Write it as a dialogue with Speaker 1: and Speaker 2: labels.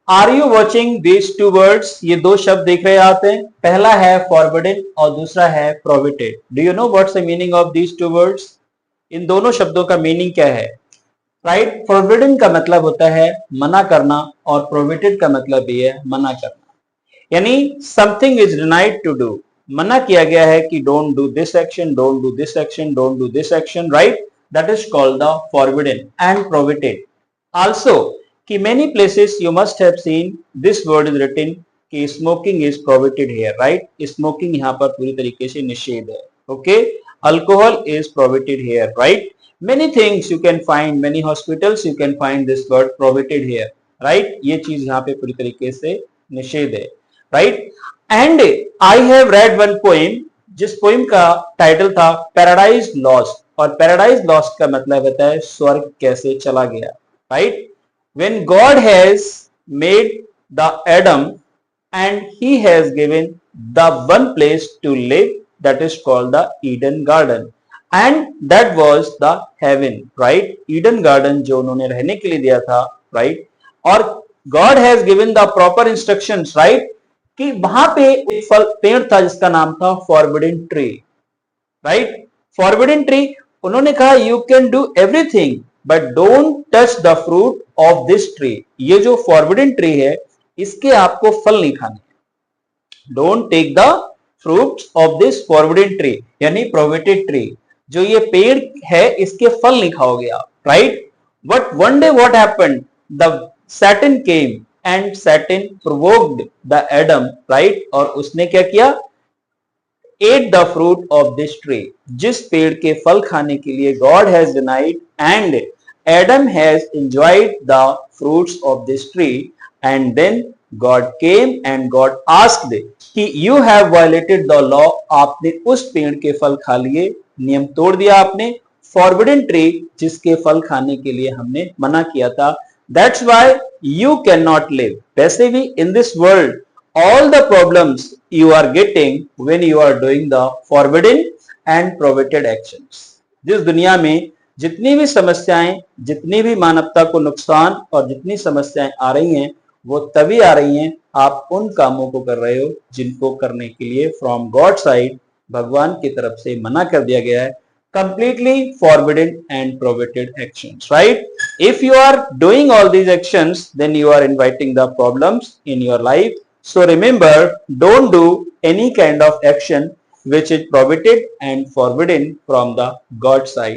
Speaker 1: Are you watching these two words? ये दो शब्द देख रहे आते हैं, पहला है फॉरबिडन और दूसरा है prohibited. Do you know what's the meaning of these two words? इन दोनों शब्दों का मीनिंग क्या है? राइट, फॉरबिडन का मतलब होता है मना करना और प्रोहिबिटेड का मतलब भी है मना करना, यानी something is denied to do. मना किया गया है कि don't do this action, don't do this action, don't do this action, right? That is called the forbidden and prohibited. Also कि many places you must have seen this word is written कि smoking is prohibited here, right? Smoking यहाँ पर पूरी तरीके से निषेध है, okay? Alcohol is prohibited here, right? Many things you can find, many hospitals you can find this word prohibited here, right? ये चीज यहाँ पे पूरी तरीके से निषेध है, right? And I have read one poem, जिस पोइम का टाइटल था पैराडाइज लॉस्ट, और पैराडाइज लॉस्ट का मतलब होता है स्वर्ग कैसे चला गया, right? When God has made the Adam and he has given the one place to live, that is called the Eden Garden, and that was the heaven, right? Eden Garden जो उन्होंने रहने के लिए दिया था, right? और God has given the proper instructions, right? कि वहां पे एक फल पेड़ था जिसका नाम था forbidden tree, right? Forbidden tree, उन्होंने कहा you can do everything but don't touch the fruit of this tree. ये जो फॉरबिडन ट्री है इसके आपको फल नहीं खाने, don't take the fruits of this forbidden tree, यानी प्रोहिबिटेड ट्री। जो ये पेड़ है इसके फल नहीं खाओगे आप, right? But one day what happened, the Satan came and Satan provoked the Adam, right? और उसने क्या किया? ate the fruit of this tree, जिस पेड़ के फल खाने के लिए God has denied and Adam has enjoyed the fruits of this tree, and then God came and God asked कि you have violated the law, आपने उस पेड़ के फल खा लिए, नियम तोड़ दिया आपने, forbidden tree जिसके फल खाने के लिए हमने मना किया था, that's why you cannot live। वैसे भी in this world all the problems you are getting when you are doing the forbidden and prohibited actions। जिस दुनिया में जितनी भी समस्याएं, जितनी भी मानवता को नुकसान और जितनी समस्याएं आ रही हैं वो तभी आ रही हैं आप उन कामों को कर रहे हो जिनको करने के लिए फ्रॉम गॉड साइड, भगवान की तरफ से मना कर दिया गया है। completely forbidden and prohibited actions, right? If you are doing all these actions, then you are inviting the problems in your life. So remember, don't do any kind of action which is prohibited and forbidden from the God side.